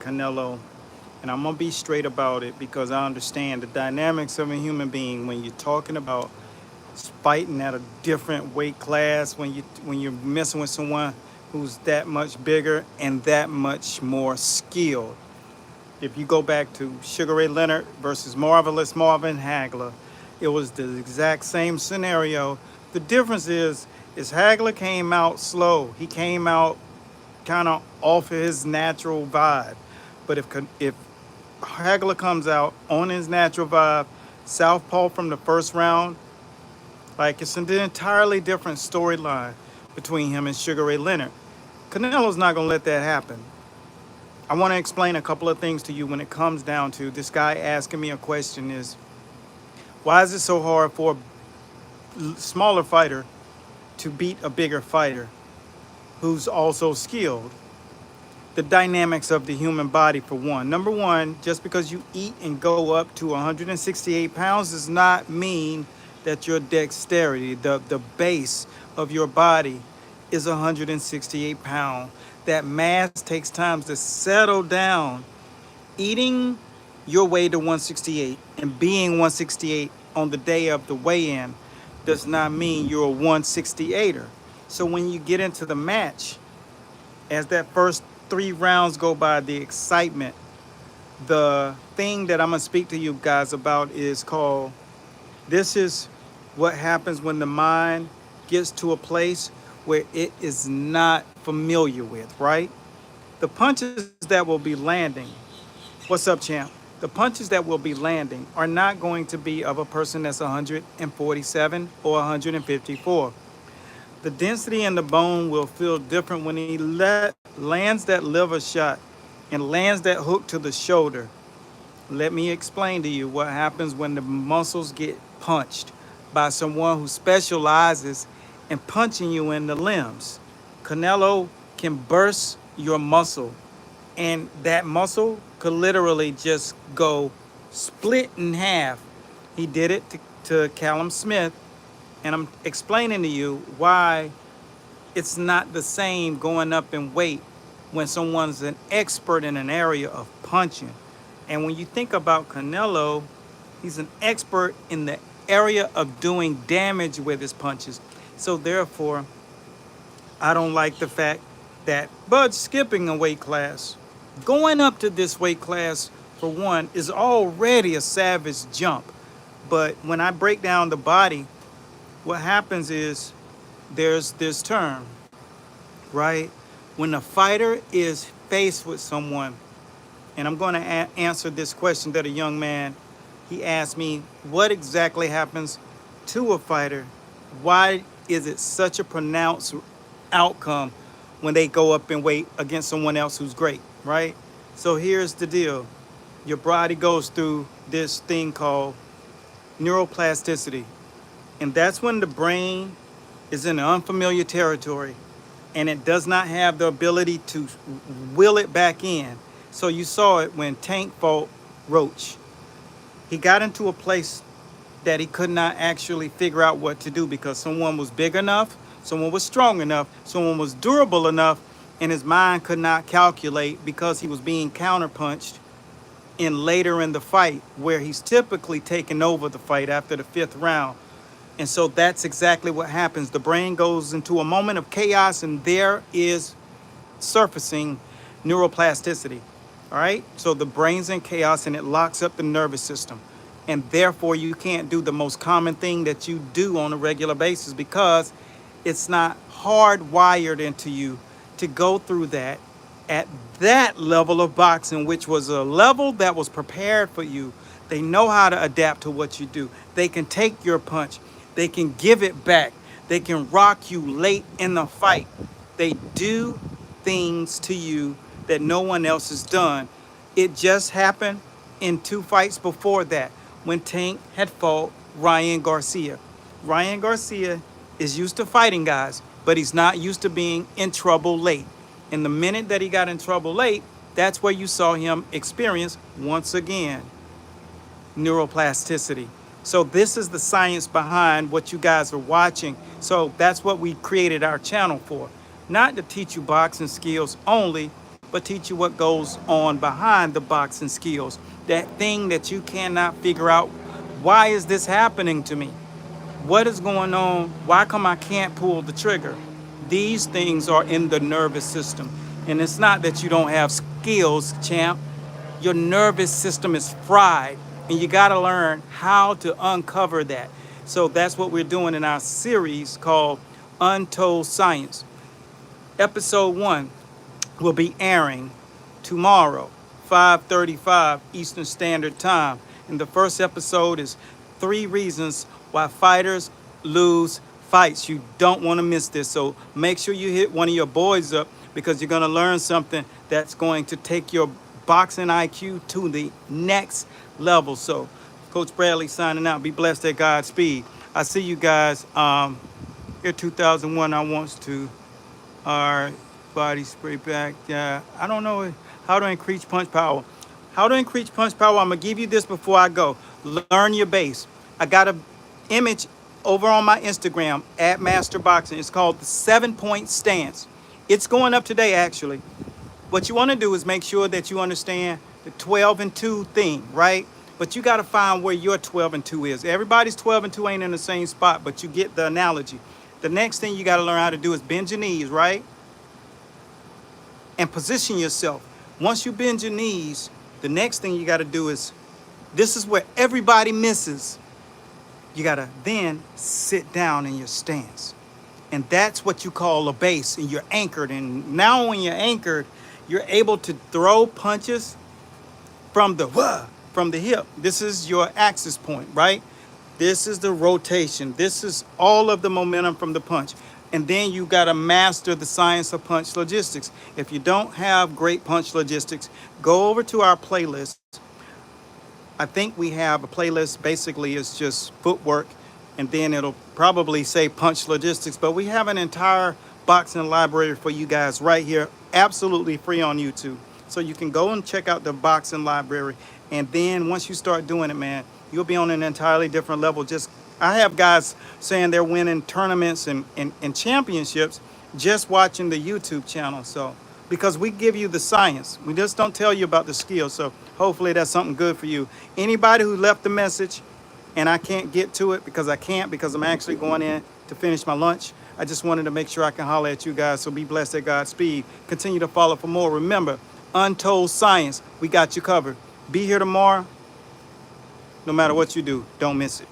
Canelo, and I'm gonna be straight about it because I understand the dynamics of a human being when you're talking about fighting at a different weight class, when you're messing with someone who's that much bigger and that much more skilled. If you go back to Sugar Ray Leonard versus Marvelous Marvin Hagler, it was the exact same scenario. The difference is Hagler came out slow. He came out kind of off of his natural vibe. But if Hagler comes out on his natural vibe, southpaw from the first round, like it's an entirely different storyline between him and Sugar Ray Leonard. Canelo's not gonna let that happen. I want to explain a couple of things to you when it comes down to this guy asking me a question is, why is it so hard for a smaller fighter to beat a bigger fighter who's also skilled? The dynamics of the human body, for one. Number one, just because you eat and go up to 168 pounds does not mean that your dexterity, the base of your body is 168 pounds. That mass takes time to settle down. Eating your way to 168 and being 168 on the day of the weigh-in does not mean you're a 168er. So when you get into the match, as that first 3 rounds go by, the excitement, the thing that I'm gonna speak to you guys about is called, this is what happens when the mind gets to a place where it is not familiar with, right? The punches that will be landing, what's up, champ? The punches that will be landing are not going to be of a person that's 147 or 154. The density in the bone will feel different when he lands that liver shot and lands that hook to the shoulder. Let me explain to you what happens when the muscles get punched by someone who specializes in punching you in the limbs. Canelo can burst your muscle, and that muscle could literally just go split in half. He did it to Callum Smith, and I'm explaining to you why it's not the same going up in weight when someone's an expert in an area of punching. And when you think about Canelo, he's an expert in the area of doing damage with his punches. So therefore, I don't like the fact that Bud's skipping a weight class. Going up to this weight class, for one, is already a savage jump. But when I break down the body, what happens is there's this term, right? When a fighter is faced with someone, and I'm going to answer this question that a young man, he asked me, what exactly happens to a fighter? Why is it such a pronounced outcome when they go up in weight against someone else who's great, right? So here's the deal. Your body goes through this thing called neuroplasticity. And that's when the brain is in unfamiliar territory and it does not have the ability to will it back in. So you saw it when Tank fought Roach. He got into a place that he could not actually figure out what to do because someone was big enough, someone was strong enough, someone was durable enough, and his mind could not calculate because he was being counterpunched in later in the fight where he's typically taken over the fight after the 5th round. And so that's exactly what happens. The brain goes into a moment of chaos and there is surfacing neuroplasticity. All right, so the brain's in chaos and it locks up the nervous system. And therefore, you can't do the most common thing that you do on a regular basis because it's not hardwired into you to go through that at that level of boxing, which was a level that was prepared for you. They know how to adapt to what you do. They can take your punch. They can give it back. They can rock you late in the fight. They do things to you that no one else has done. It just happened in 2 fights before that when Tank had fought Ryan Garcia. Ryan Garcia is used to fighting guys, but he's not used to being in trouble late. And the minute that he got in trouble late, that's where you saw him experience, once again, neuroplasticity. So this is the science behind what you guys are watching. So that's what we created our channel for. Not to teach you boxing skills only, but teach you what goes on behind the boxing skills. That thing that you cannot figure out. Why is this happening to me? What is going on? Why come I can't pull the trigger? These things are in the nervous system. And it's not that you don't have skills, champ. Your nervous system is fried, and you got to learn how to uncover that. So that's what we're doing in our series called Untold Science. Episode 1 will be airing tomorrow, 5:35 Eastern Standard Time. And the first episode is 3 reasons why fighters lose fights. You don't want to miss this. So make sure you hit one of your boys up, because you're going to learn something that's going to take your boxing IQ to the next level. So Coach Bradley signing out. Be blessed at Godspeed. I see you guys. Year 2001, I wants to our body spray back. I don't know how to increase punch power. How to increase punch power. I'm going to give you this before I go. Learn your base. I got an image over on my Instagram at Master Boxing. It's called the 7-point stance. It's going up today, actually. What you want to do is make sure that you understand the 12 and 2 thing, right? But you got to find where your 12 and 2 is. Everybody's 12 and 2 ain't in the same spot, but you get the analogy. The next thing you got to learn how to do is bend your knees, right? And position yourself. Once you bend your knees, the next thing you got to do is, this is where everybody misses. You got to then sit down in your stance. And that's what you call a base, and you're anchored. And now when you're anchored, you're able to throw punches from the hip. This is your axis point, right? This is the rotation. This is all of the momentum from the punch. And then you got to master the science of punch logistics. If you don't have great punch logistics, go over to our playlist. I think we have a playlist. Basically, it's just footwork, and then it'll probably say punch logistics. But we have an entire boxing library for you guys right here, absolutely free on YouTube. So you can go and check out the boxing library. And then once you start doing it, man, you'll be on an entirely different level. I have guys saying they're winning tournaments and championships just watching the YouTube channel. So, because we give you the science, we just don't tell you about the skills. So hopefully that's something good for you. Anybody who left the message and I can't get to it because I'm actually going in to finish my lunch, I just wanted to make sure I can holler at you guys. So be blessed at Godspeed. Continue to follow for more. Remember, Untold Science, we got you covered. Be here tomorrow. No matter what you do, don't miss it.